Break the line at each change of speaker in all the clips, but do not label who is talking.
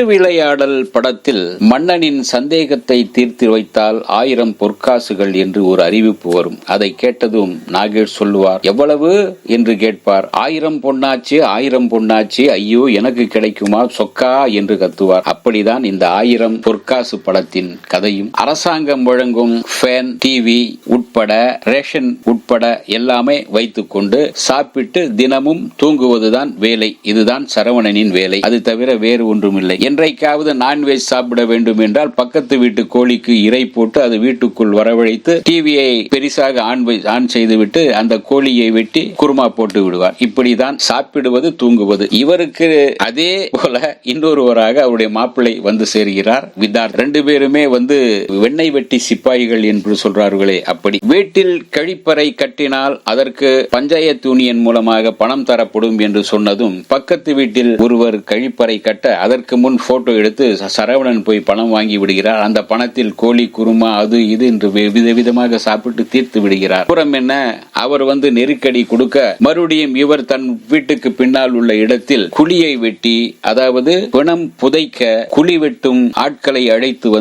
திருவிளையாடல் படத்தில் மன்னனின் சந்தேகத்தை தீர்த்து வைத்தால் 1000 பொற்காசுகள் என்று ஒரு அறிவிப்பு வரும். அதை கேட்டதும் நாகேஷ் சொல்லுவார், எவ்வளவு என்று கேட்பார். 1000 பொன்னாச்சு, 1000 பொன்னாச்சு, ஐயோ எனக்கு கிடைக்குமா சொக்கா என்று கத்துவார். அப்படிதான் இந்த 1000 பொற்காசு படத்தின் கதையும். அரசாங்கம் வழங்கும் ஃபேன், டிவி உட்பட, ரேஷன் உட்பட எல்லாமே வைத்துக் கொண்டு சாப்பிட்டு தினமும் தூங்குவதுதான் வேலை. இதுதான் சரவணனின் வேலை. அது தவிர வேறு ஒன்றுமில்லை. என்றைக்காவது நான்வெஜ் சாப்பிட வேண்டும் என்றால் பக்கத்து வீட்டு கோழிக்கு இறை போட்டு அது வீட்டுக்குள் வரவழைத்து டிவியை பெரிசாக ஆன் செய்துவிட்டு அந்த கோழியை வெட்டி குருமா போட்டு விடுவார். இப்படிதான் சாப்பிடுவது, தூங்குவது. இவருக்கு அதே போல இன்னொருவராக அவருடைய மாப்பிள்ளை வந்து சேர்கிறார், விதார்த். 2 பேருமே வெண்ணெய் வெட்டி சிப்பாய்கள் என்று சொல்றார்களே அப்படி. வீட்டில் கழிப்பறை கட்டினால் அதற்கு பஞ்சாயத்து யூனியன் மூலமாக பணம் தரப்படும் என்று சொன்னதும் பக்கத்து வீட்டில் ஒருவர் கழிப்பறை கட்ட அதற்கு முன் போட்டோ எடுத்து சரவணன் போய் பணம் வாங்கி விடுகிறார். அந்த பணத்தில் கோழி குருமா அது இது என்று விதவிதமாக சாப்பிட்டு தீர்த்து விடுகிறார். அப்புறம் என்ன, அவர் நெருக்கடி கொடுக்க மறுபடியும் இவர் தன் வீட்டுக்கு பின்னால் உள்ள இடத்தில் குழியை வெட்டி, அதாவது பிணம் புதைக்க குழி வெட்டும் ஆட்களை அழைத்து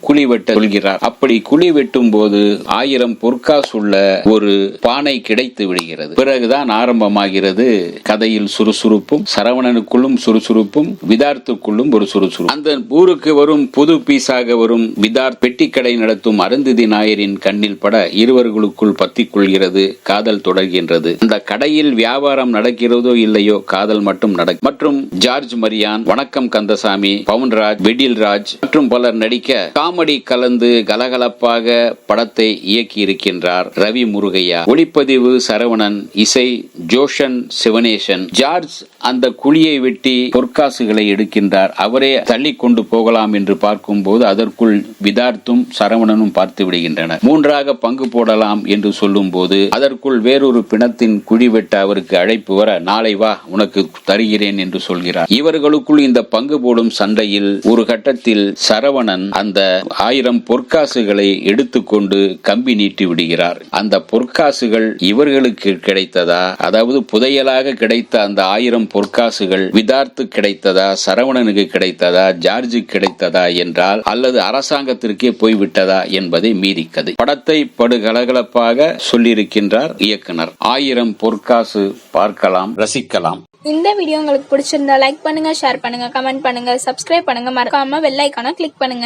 குழி வெட்ட சொல்கிறார். அப்படி குழி வெட்டும் போது 1000 பொற்காசு உள்ள ஒரு பானை கிடைத்து விடுகிறது. பிறகுதான் ஆரம்பமாகிறது கதையில் சுறுசுறுப்பும், சரவணனுக்குள்ளும் சுறுசுறுப்பும், விதார்த்துக்குள்ளும் ஒரு சுறுசுறுப்பு. அந்த ஊருக்கு வரும் புது பீஸாக வரும் விதார்த் பெட்டிக்கடை நடத்தும் அருந்ததி நாயரின் கண்ணில் பட இருவர்களுக்குள் பத்திக் கொள்கிறது, காதல் தொடர்கின்றது. அந்த கடையில் வியாபாரம் நடக்கிறதோ இல்லையோ காதல் மட்டும் நடக்கும். மற்றும் ஜார்ஜ் மரியான், வணக்கம் கந்தசாமி, பவுன்ராஜ், வெடில்ராஜ் மற்றும் பலர் நடிக்க காமெடி கலந்து கலகலப்பாக படத்தை இயக்கி இருக்கின்றார் ரவி முருகையா. ஒளிப்பதிவு சரவணன், இசை ஜோஷன் சிவனேசன். ஜார்ஜ் அந்த குழியை வெட்டி பொற்காசுகளை எடுக்கின்றார். அவரே தள்ளி கொண்டு போகலாம் என்று பார்க்கும் போது அதற்குள் விதார்த்தும் சரவணனும் பார்த்து விடுகின்றனர். 3ஆக பங்கு போடலாம் என்று சொல்லும் போது அதற்குள் வேறொரு பிணத்தின் குழி வெட்ட அவருக்கு அழைப்பு வர, நாளை வா உனக்கு தருகிறேன் என்று சொல்கிறார். இவர்களுக்குள் இந்த பங்கு போடும் சண்டையில் ஒரு கட்டத்தில் சரவணன் அந்த 1000 பொற்காசுகளை எடுத்துக்கொண்டு கம்பி நீட்டி விடுகிறார். அந்த பொற்காசுகள் இவர்களுக்கு கிடைத்ததா, அதாவது புதையலாக கிடைத்த அந்த 1000 பொற்காசுகள் விதார்த்து கிடைத்ததா, சரவணனுக்கு கிடைத்ததா, ஜார்ஜுக்கு கிடைத்ததா என்றால், அல்லது அரசாங்கத்திற்கே போய்விட்டதா என்பதை மீறி கதை. படத்தை படுகலகலப்பாக சொல்லியிருக்கின்றார் இயக்குனர். 1000 பொற்காசு பார்க்கலாம், ரசிக்கலாம்.
இந்த வீடியோ உங்களுக்கு பிடிச்சிருந்தா லைக் பண்ணுங்க, ஷேர் பண்ணுங்க, கமெண்ட் பண்ணுங்க, சப்ஸ்கிரைப் பண்ணுங்க, மறக்காம பெல் ஐகானை கிளிக் பண்ணுங்க.